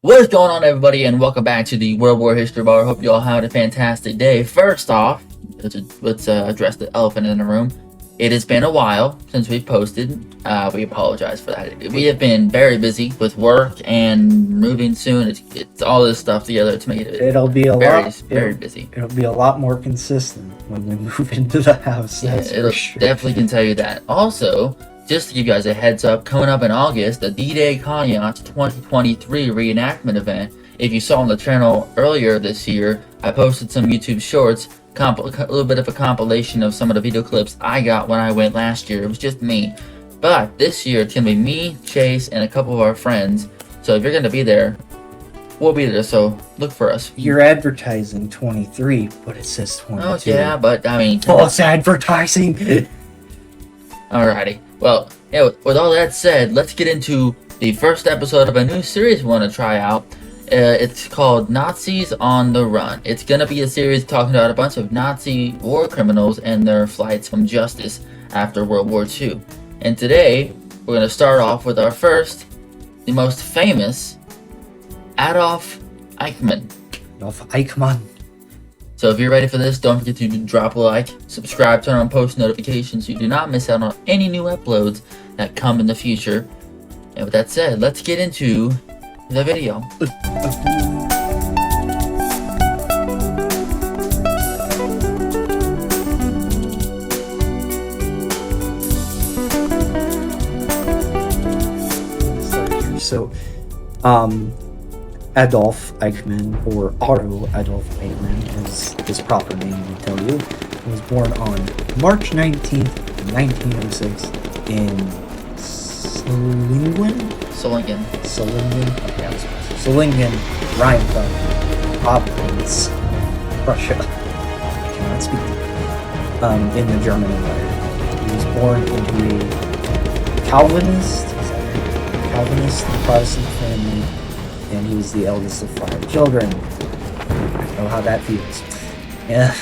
What is going on, everybody, and welcome back to the World War History Bar. Hope you all had a fantastic day. First off, let's address the elephant in the room. It has been a while since we've posted. We apologize for that. We have been very busy with work and moving soon. It's all this stuff together to make it. It'll be very busy. It'll be a lot more consistent when we move into the house. Yeah, it'll definitely can tell you that. Also, just to give you guys a heads up, coming up in August, the D-Day Cognac 2023 reenactment event. If you saw on the channel earlier this year, I posted some YouTube shorts, a little bit of a compilation of some of the video clips I got when I went last year. It was just me. But this year, it's going to be me, Chase, and a couple of our friends. So if you're going to be there, we'll be there, so look for us. You're advertising 23, but it says 22. Oh, yeah, but I mean... False advertising! Alrighty. Well, yeah, with all that said, let's get into the first episode of a new series we want to try out. It's called Nazis on the Run. It's going to be a series talking about a bunch of Nazi war criminals and their flights from justice after World War II. And today, we're going to start off with our first, the most famous, Adolf Eichmann. Adolf Eichmann. So if you're ready for this, don't forget to drop a like, subscribe, turn on post notifications so you do not miss out on any new uploads that come in the future. And with that said, let's get into the video. So, Adolf Eichmann, or Otto Adolf Eichmann, is his proper name, I tell you. He was born on March 19th, 1906 in Solingen, Rheinfeldt, Province, Prussia. I cannot speak. In the German Empire. He was born into a Calvinist Protestant family, and he was the eldest of 5 children. I know how that feels. Yeah.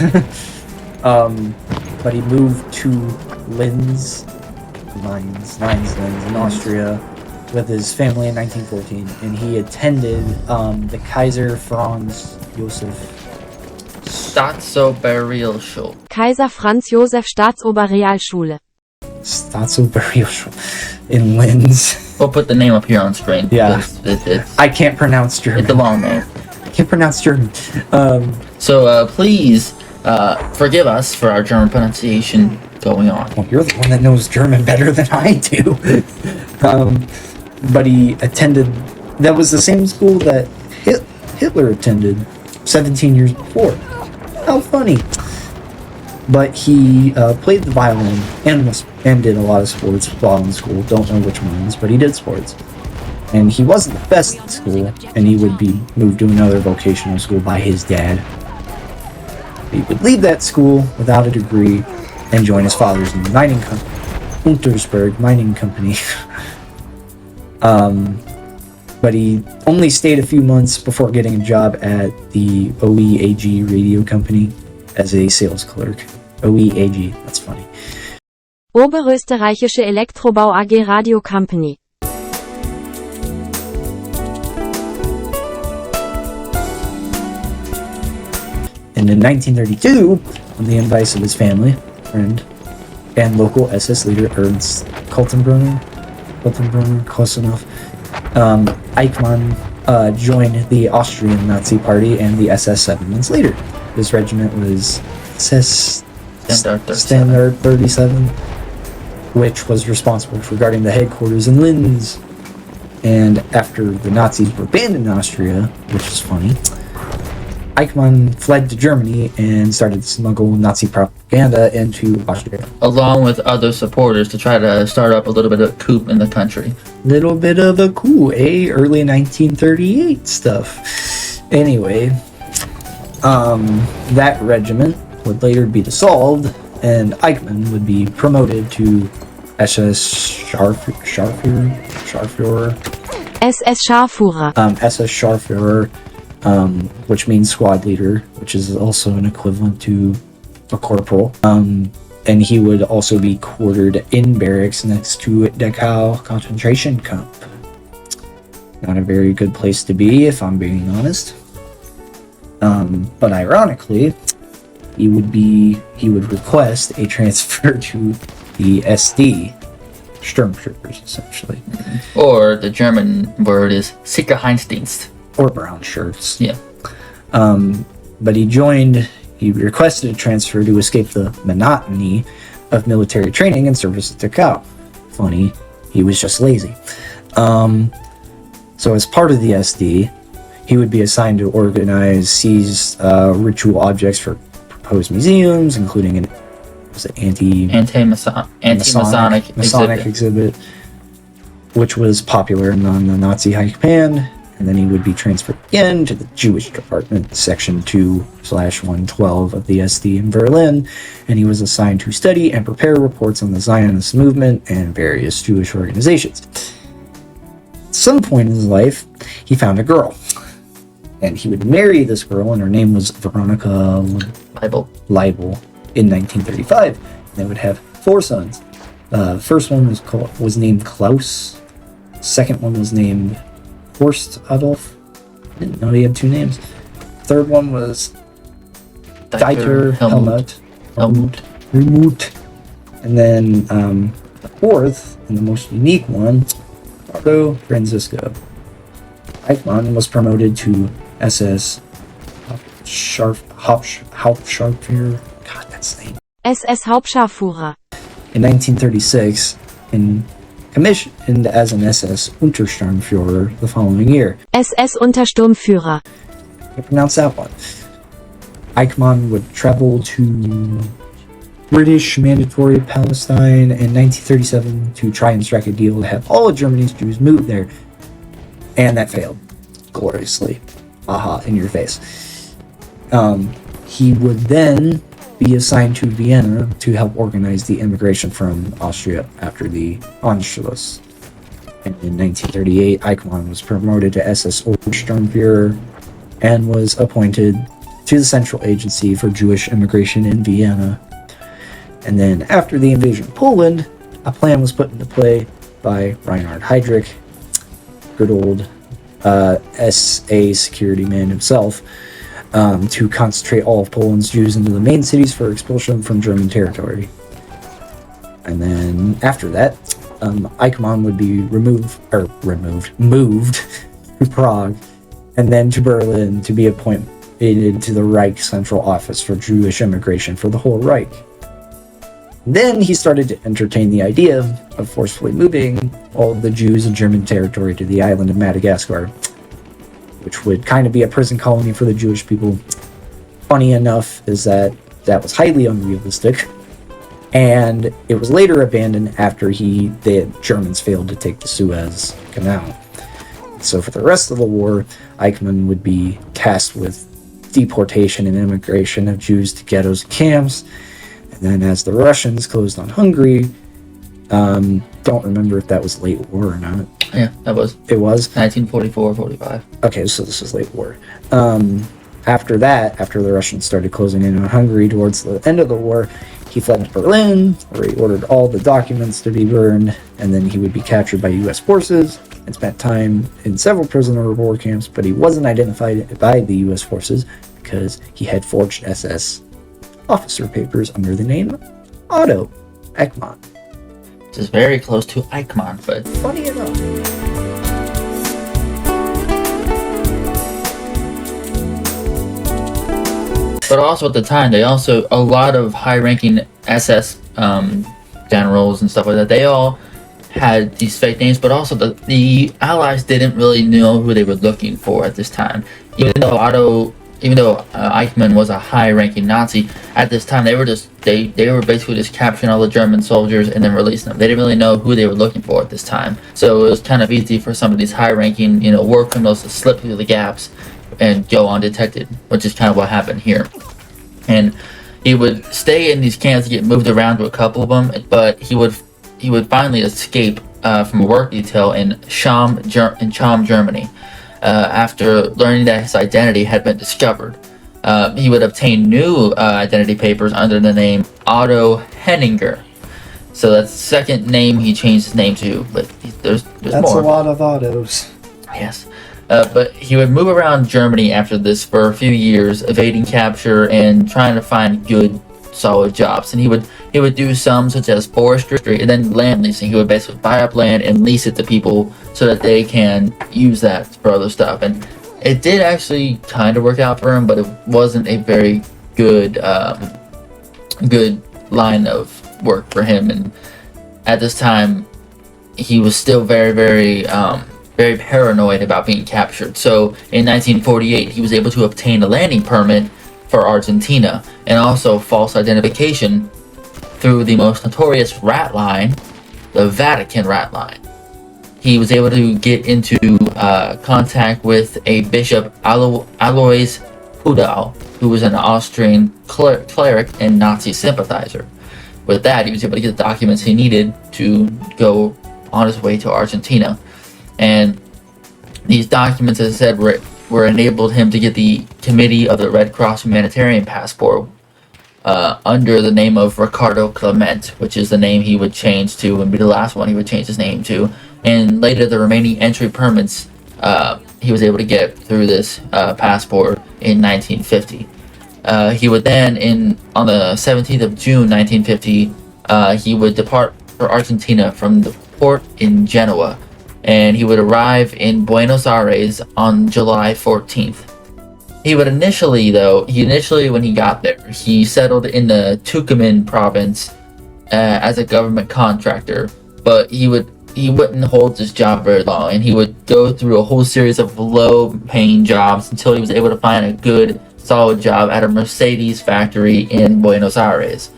But he moved to Linz in Austria with his family in 1914, and he attended the Kaiser Franz Josef Staatsoberrealschule. Kaiser Franz Josef Staatsoberrealschule. in Linz. We'll put the name up here on screen. Yeah. I can't pronounce German. It's a long name. I can't pronounce German. So please forgive us for our German pronunciation going on. Well, you're the one that knows German better than I do. But he attended, that was the same school that Hitler attended 17 years before. How funny. But he played the violin and did a lot of sports while in school. Don't know which ones, but he did sports. And he wasn't the best at school, and he would be moved to another vocational school by his dad. He would leave that school without a degree and join his father's mining company, Untersberg Mining Company. But he only stayed a few months before getting a job at the OEAG radio company as a sales clerk. OEAG, that's funny. Oberösterreichische Elektrobau AG Radio Company. And in 1932, on the advice of his family, friend, and local SS leader Ernst Kaltenbrunner, close enough, Eichmann joined the Austrian Nazi Party and the SS 7 months later. This regiment was SS Standard 37, which was responsible for guarding the headquarters in Linz. And after the Nazis were banned in Austria, which is funny, Eichmann fled to Germany and started to smuggle Nazi propaganda into Austria. Along with other supporters to try to start up a little bit of a coup in the country. Little bit of a coup, eh? Early 1938 stuff. Anyway, that regiment would later be dissolved, and Eichmann would be promoted to SS Scharführer. SS Scharführer. SS Scharführer, which means squad leader, which is also an equivalent to a corporal. And he would also be quartered in barracks next to Dachau concentration camp. Not a very good place to be, if I'm being honest. But ironically, he would request a transfer to the SD, Sturmtroopers, essentially. Or the German word is Sicherheitsdienst. Or brown shirts. Yeah. But he requested a transfer to escape the monotony of military training and service at Dachau. Funny, he was just lazy. So as part of the SD, he would be assigned to organize seized ritual objects for proposed museums, including an anti-Masonic exhibit, which was popular among the Nazi high command. And then he would be transferred again to the Jewish department, section 2/112 of the SD in Berlin, and he was assigned to study and prepare reports on the Zionist movement and various Jewish organizations. At some point in his life, he found a girl, and he would marry this girl, and her name was Veronica Leibel in 1935. And they would have 4 sons. The first one was named Klaus. The second one was named Horst Adolf. I didn't know he had 2 names. Third one was Dieter Helmut. And then the fourth, and the most unique one, Otto Francisco. Eichmann was promoted to SS Hauptscharführer. God, that's the name. SS Hauptscharführer. In 1936, and commissioned as an SS Untersturmführer the following year. SS Untersturmführer. I pronounce that one. Eichmann would travel to British Mandatory Palestine in 1937 to try and strike a deal to have all of Germany's Jews move there. And that failed gloriously. Aha, in your face. He would then be assigned to Vienna to help organize the immigration from Austria after the Anschluss. And in 1938, Eichmann was promoted to SS Obersturmführer and was appointed to the Central Agency for Jewish Immigration in Vienna. And then after the invasion of Poland, a plan was put into play by Reinhard Heydrich, good old SA security man himself, to concentrate all of Poland's Jews into the main cities for expulsion from German territory. And then after that, Eichmann would be moved to Prague, and then to Berlin to be appointed to the Reich Central Office for Jewish Immigration for the whole Reich. Then he started to entertain the idea of forcefully moving all of the Jews in German territory to the island of Madagascar, which would kind of be a prison colony for the Jewish people. Funny enough is that was highly unrealistic, and it was later abandoned after the Germans failed to take the Suez Canal. So for the rest of the war, Eichmann would be tasked with deportation and immigration of Jews to ghettos and camps. And then as the Russians closed on Hungary, don't remember if that was late war or not. Yeah, that was. It was? 1944-45. Okay, so this is late war. After the Russians started closing in on Hungary towards the end of the war, he fled to Berlin, where he ordered all the documents to be burned, and then he would be captured by U.S. forces and spent time in several prisoner of war camps, but he wasn't identified by the U.S. forces because he had forged SS officer papers under the name Otto Eichmann. Which is very close to Eichmann, but Funny enough. But also at the time, a lot of high-ranking SS generals and stuff like that, they all had these fake names, but also the Allies didn't really know who they were looking for at this time. Even though Eichmann was a high-ranking Nazi, at this time they were basically just capturing all the German soldiers and then releasing them. They didn't really know who they were looking for at this time, so it was kind of easy for some of these high-ranking, war criminals to slip through the gaps and go undetected, which is kind of what happened here. And he would stay in these camps, get moved around to a couple of them, but he would finally escape from a work detail in Cham, Germany. After learning that his identity had been discovered, he would obtain new identity papers under the name Otto Henninger. So that's the second name he changed his name to, but there's That's more. a lot of autos. Yes. But he would move around Germany after this for a few years, evading capture and trying to find good, solid jobs. And he would do some such as forestry and then land leasing. He would basically buy up land and lease it to people so that they can use that for other stuff. And it did actually kind of work out for him, but it wasn't a very good good line of work for him. And at this time, he was still very, very paranoid about being captured. So in 1948, he was able to obtain a landing permit for Argentina and also false identification through the most notorious rat line, the Vatican rat line. He was able to get into contact with a Bishop Alois Hudal, who was an Austrian cleric and Nazi sympathizer. With that, he was able to get the documents he needed to go on his way to Argentina. And these documents, as I said, were enabled him to get the Committee of the Red Cross Humanitarian Passport under the name of Ricardo Clement, which is the name he would change to and be the last one he would change his name to. And later, the remaining entry permits he was able to get through this passport in 1950. He would then, on the 17th of June 1950, he would depart for Argentina from the port in Genoa, and he would arrive in Buenos Aires on July 14th. He would initially, when he got there, he settled in the Tucumán province as a government contractor, but he wouldn't hold this job very long, and he would go through a whole series of low-paying jobs until he was able to find a good, solid job at a Mercedes factory in Buenos Aires,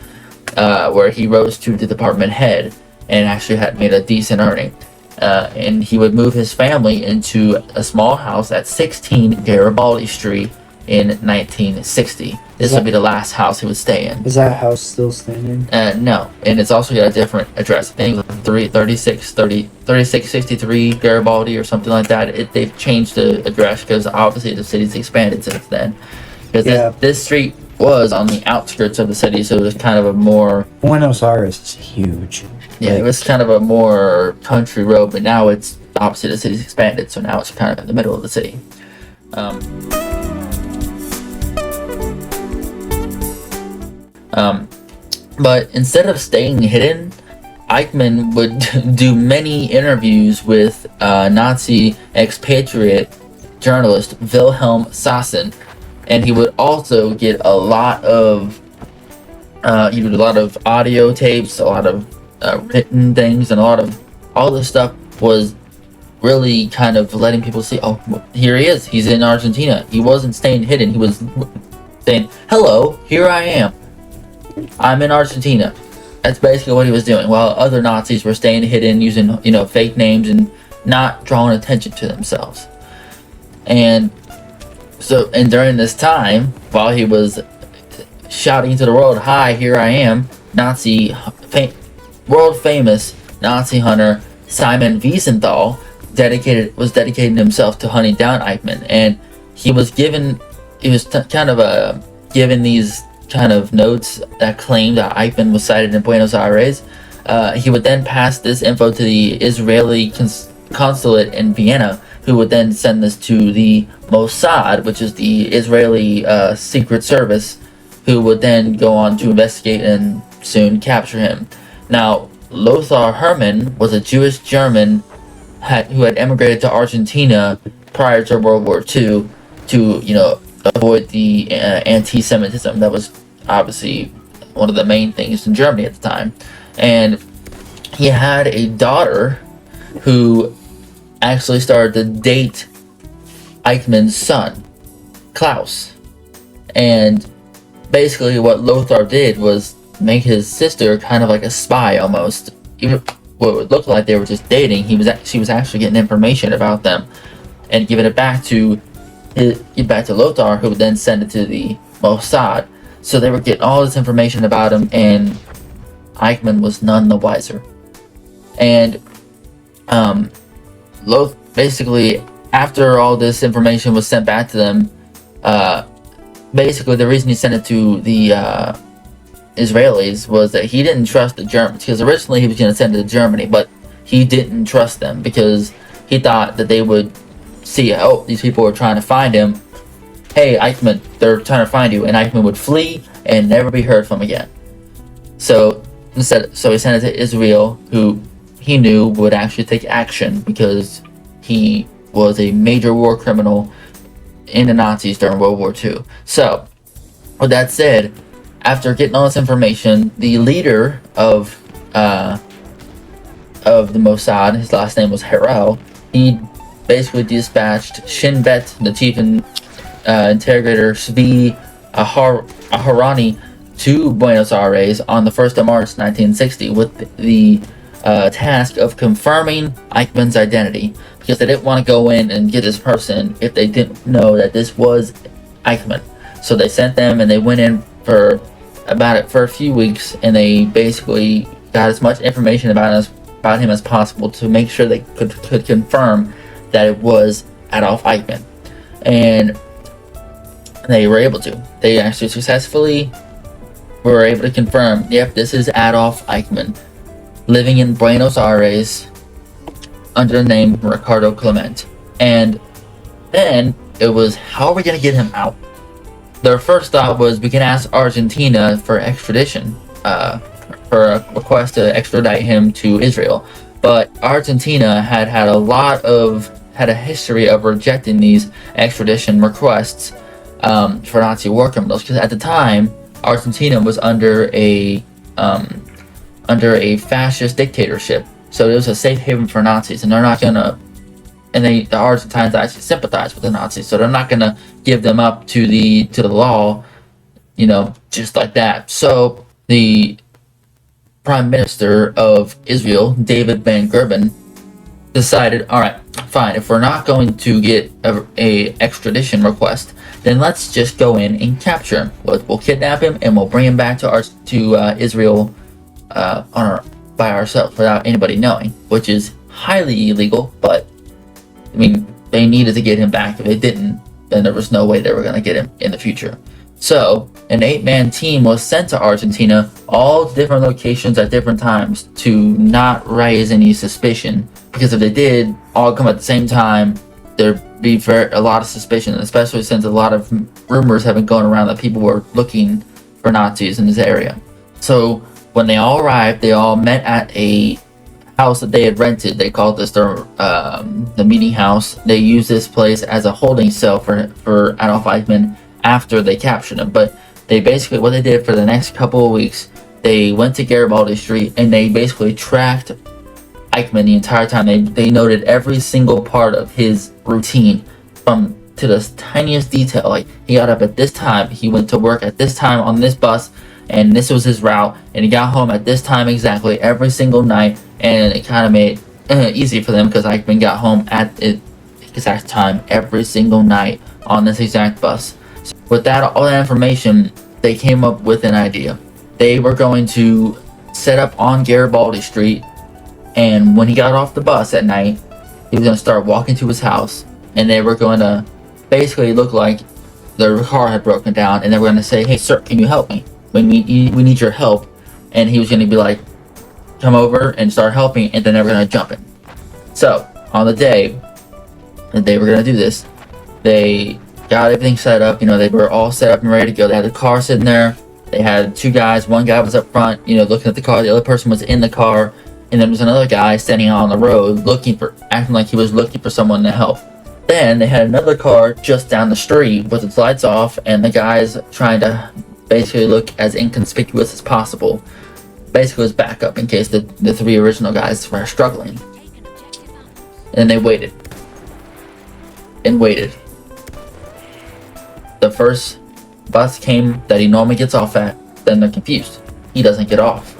where he rose to the department head and actually had made a decent earning. And he would move his family into a small house at 16 Garibaldi Street in 1960. This would be the last house he would stay in. Is that house still standing? No, and it's also got a different address. I think it was 3663 Garibaldi or something like that. They've changed the address because obviously the city's expanded since then. Because this street was on the outskirts of the city, so it was kind of a more... Buenos Aires is huge. Yeah, it was kind of a more country road, but now it's obviously the city's expanded, so now it's kind of in the middle of the city. But instead of staying hidden, Eichmann would do many interviews with Nazi expatriate journalist Wilhelm Sassen, and he would also get a lot of audio tapes, a lot of written things, and all this stuff was really kind of letting people see, oh, here he is, he's in Argentina. He wasn't staying hidden, he was saying, hello, here I am, I'm in Argentina. That's basically what he was doing, while other Nazis were staying hidden, using fake names and not drawing attention to themselves. And during this time, while he was shouting to the world, hi, here I am, world famous Nazi hunter Simon Wiesenthal was dedicating himself to hunting down Eichmann, and he was given these kind of notes that claimed that Eichmann was sighted in Buenos Aires. He would then pass this info to the Israeli consulate in Vienna, who would then send this to the Mossad, which is the Israeli secret service, who would then go on to investigate and soon capture him. Now, Lothar Hermann was a Jewish German who had emigrated to Argentina prior to World War II to, avoid the anti-Semitism that was obviously one of the main things in Germany at the time. And he had a daughter who actually started to date Eichmann's son, Klaus. And basically what Lothar did was make his sister kind of like a spy almost. Even what would look like they were just dating, she was actually getting information about them and giving it back to Lothar, who would then send it to the Mossad. So they were getting all this information about him, and Eichmann was none the wiser. And basically, after all this information was sent back to them, basically the reason he sent it to the Israelis was that he didn't trust the Germans, because originally he was going to send it to Germany, but he didn't trust them because he thought that they would see, oh, these people are trying to find him. Hey, Eichmann, they're trying to find you. And Eichmann would flee and never be heard from again. So he sent it to Israel, who he knew would actually take action because he was a major war criminal in the Nazis during World War II. So, with that said, after getting all this information, the leader of the Mossad, his last name was Harel, he basically dispatched Shin Bet, the chief interrogator Zvi Aharani, to Buenos Aires on the 1st of March 1960 with the task of confirming Eichmann's identity, because they didn't want to go in and get this person if they didn't know that this was Eichmann. So they sent them, and they went in for a few weeks, and they basically got as much information about him as possible to make sure they could confirm that it was Adolf Eichmann. And they were able to. They actually successfully were able to confirm, yep, this is Adolf Eichmann, living in Buenos Aires under the name Ricardo Clement. And then it was, how are we going to get him out? Their first thought was, we can ask Argentina for extradition, for a request to extradite him to Israel. But Argentina had a history of rejecting these extradition requests for Nazi war criminals, because at the time Argentina was under a fascist dictatorship, so it was a safe haven for Nazis, and they're not gonna. And the Argentines actually sympathize with the Nazis, so they're not gonna give them up to the law, just like that. So the Prime Minister of Israel, David Ben Gurion, decided, all right, fine, if we're not going to get a extradition request, then let's just go in and capture him. We'll kidnap him and we'll bring him back to Israel by ourselves without anybody knowing, which is highly illegal. But I mean, they needed to get him back. If they didn't, then there was no way they were going to get him in the future. So an 8-man team was sent to Argentina, all different locations at different times, to not raise any suspicion, because if they did all come at the same time, there'd be a lot of suspicion, especially since a lot of rumors have been going around that people were looking for Nazis in this area. So when they all arrived, they all met at a house that they had rented. They called this the meeting house. They used this place as a holding cell for Adolf Eichmann after they captured him. But they basically, what they did for the next couple of weeks, they went to Garibaldi Street and they basically tracked Eichmann the entire time. They noted every single part of his routine, from to the tiniest detail. Like, he got up at this time, he went to work at this time on this bus, and this was his route, and he got home at this time exactly every single night. And it kind of made it easy for them, because Eichmann got home at the exact time every single night on this exact bus. So with all that information, they came up with an idea. They were going to set up on Garibaldi Street, and when he got off the bus at night, he was going to start walking to his house, and they were going to basically look like their car had broken down, and they were going to say, "Hey, sir, can you help me? We need your help." And he was going to be like, come over and start helping, and then they were going to jump in. So on the day that they were going to do this, they got everything set up. They were all set up and ready to go. They had the car sitting there. They had two guys. One guy was up front, looking at the car. The other person was in the car, and then there was another guy standing out on the road, acting like he was looking for someone to help. Then they had another car just down the street with its lights off, and the guys trying to basically look as inconspicuous as possible. Basically was backup in case the three original guys were struggling. And they waited. And waited. The first bus came that he normally gets off at, then they're confused. He doesn't get off.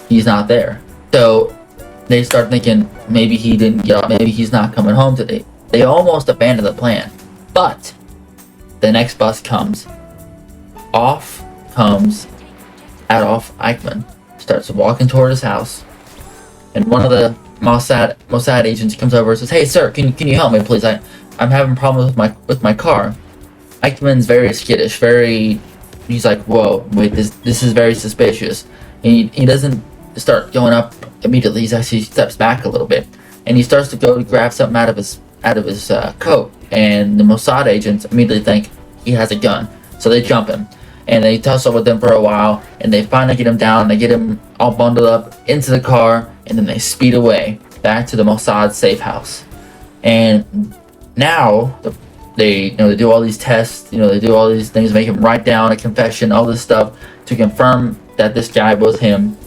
He's not there. So they start thinking, maybe he didn't get off, maybe he's not coming home today. They almost abandoned the plan. But the next bus comes. Off comes Adolf Eichmann. Starts walking toward his house, and one of the Mossad agents comes over and says, "Hey, sir, can you help me, please? I'm having problems with my car." Eichmann's very skittish, he's like, "Whoa, wait, this is very suspicious." And he doesn't start going up immediately. He actually steps back a little bit, and he starts to go to grab something out of coat, and the Mossad agents immediately think he has a gun, so they jump him, and they tussle with him for a while, and they finally get him down. They get him all bundled up into the car, and then they speed away back to the Mossad safe house. And now they do all these tests, they do all these things, make him write down a confession, all this stuff to confirm that this guy was him,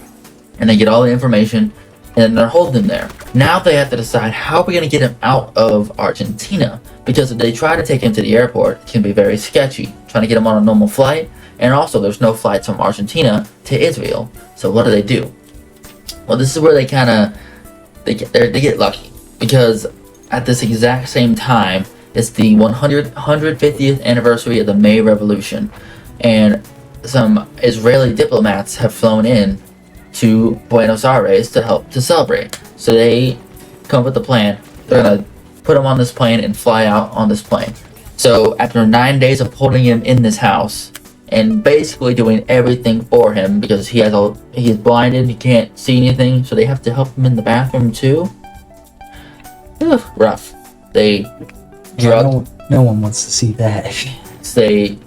and they get all the information, and they're holding him there. Now they have to decide, how are we going to get him out of Argentina? Because if they try to take him to the airport, it can be very sketchy, trying to get him on a normal flight, and also there's no flights from Argentina to Israel. So what do? Well, this is where they get lucky, because at this exact same time, it's the 150th anniversary of the May Revolution, and some Israeli diplomats have flown in to Buenos Aires to help to celebrate. So they come up with the plan. They're gonna put him on this plane and fly out on this plane. So after 9 days of holding him in this house and basically doing everything for him, because he's blinded, he can't see anything, so they have to help him in the bathroom too. Ugh, rough. They no one wants to see that. They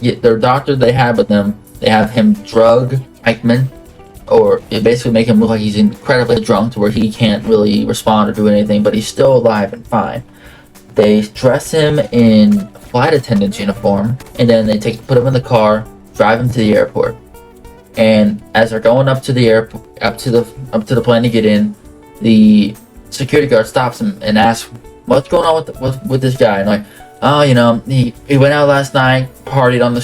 get their doctor they have with them. They have him drug Eichmann, or it basically make him look like he's incredibly drunk to where he can't really respond or do anything, but he's still alive and fine. They dress him in flight attendant's uniform, and then they put him in the car, drive him to the airport. And as they're going up to the airport, up to the plane to get in, the security guard stops him and asks, "What's going on with this guy?" And like, "Oh, he went out last night, partied on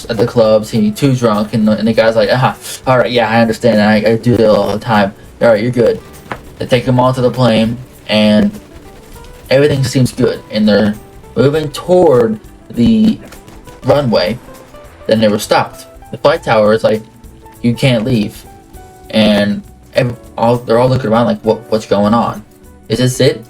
at the clubs. He's too drunk." And the guy's like, "All right, yeah, I understand. I do that all the time. All right, you're good." They take him onto the plane, and everything seems good. And they're moving toward the runway. Then they were stopped. The flight tower is like, "You can't leave," and they're all looking around like, "What's going on? Is this it?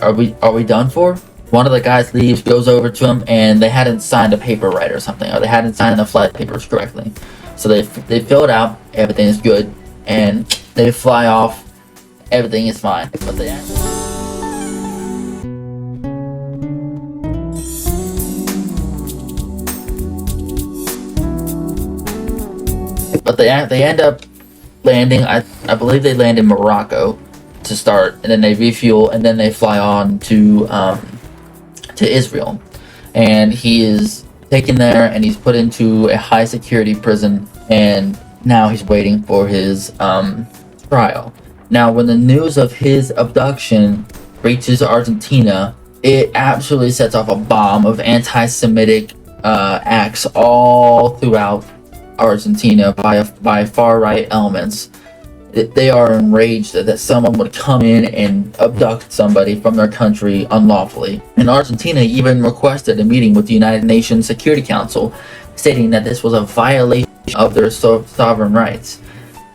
Are we done for?" One of the guys leaves, goes over to him, and they hadn't signed a paper right or something, or they hadn't signed the flight papers correctly. So they fill it out, everything is good, and they fly off, everything is fine. But they end up landing, I believe they land in Morocco to start, and then they refuel, and then they fly on to Israel, and he is taken there, and he's put into a high security prison, and now he's waiting for his trial. Now, when the news of his abduction reaches Argentina, it absolutely sets off a bomb of anti-Semitic acts all throughout Argentina by far-right elements. They are enraged that someone would come in and abduct somebody from their country unlawfully. And Argentina even requested a meeting with the United Nations Security Council, stating that this was a violation of their sovereign rights.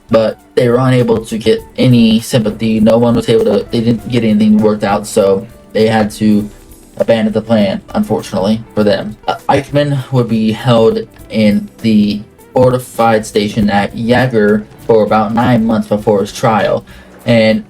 But they were unable to get any sympathy. No one was able to, they didn't get anything worked out, so they had to abandon the plan, unfortunately, for them. Eichmann would be held in the fortified station at Jaeger for about 9 months before his trial, and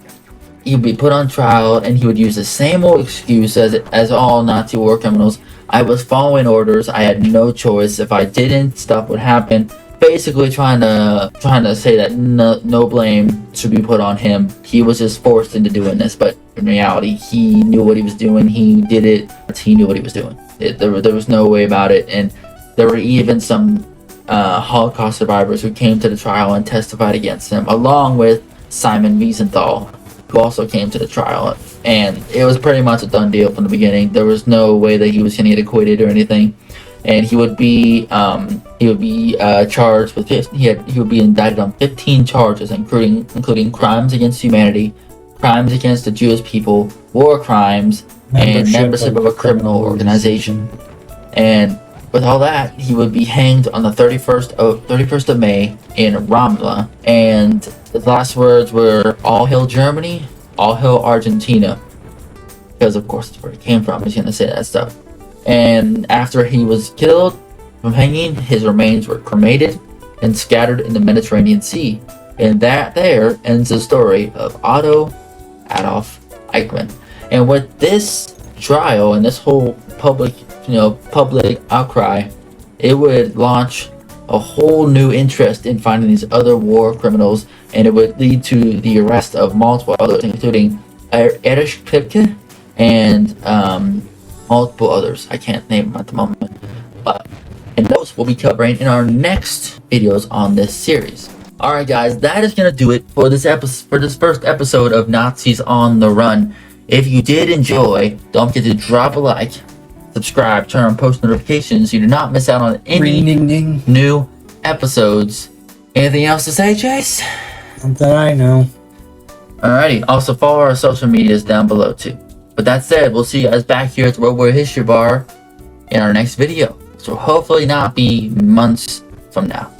he would be put on trial, and he would use the same old excuse as all Nazi war criminals. "I was following orders. I had no choice. If I didn't, stuff would happen." Basically trying to say that no blame should be put on him. He was just forced into doing this, but in reality, he knew what he was doing. He did it. He knew what he was doing. There was no way about it, and there were even some Holocaust survivors who came to the trial and testified against him, along with Simon Wiesenthal, who also came to the trial. And it was pretty much a done deal from the beginning. There was no way that he was going to get acquitted or anything. And he would be charged with he would be indicted on 15 charges, including crimes against humanity, crimes against the Jewish people, war crimes, and membership of a criminal organization. And with all that, he would be hanged on the 31st of May in Ramla, and the last words were, "All hail Germany, all hail Argentina," because of course that's where he came from. He's gonna say that stuff. And after he was killed from hanging, his remains were cremated and scattered in the Mediterranean Sea. And that there ends the story of Adolf Eichmann. And with this trial and this whole public outcry, it would launch a whole new interest in finding these other war criminals, and it would lead to the arrest of multiple others, including Erich Kripke and multiple others. I can't name them at the moment, and those we'll be covering in our next videos on this series. Alright guys, that is gonna do it for this first episode of Nazis on the Run. If you did enjoy, don't forget to drop a like, subscribe, turn on post notifications so you do not miss out on any new episodes. Anything else to say, Chase? Not that I know. Alrighty, also follow our social medias down below too. But that said, we'll see you guys back here at the World War History Bar in our next video. So hopefully not be months from now.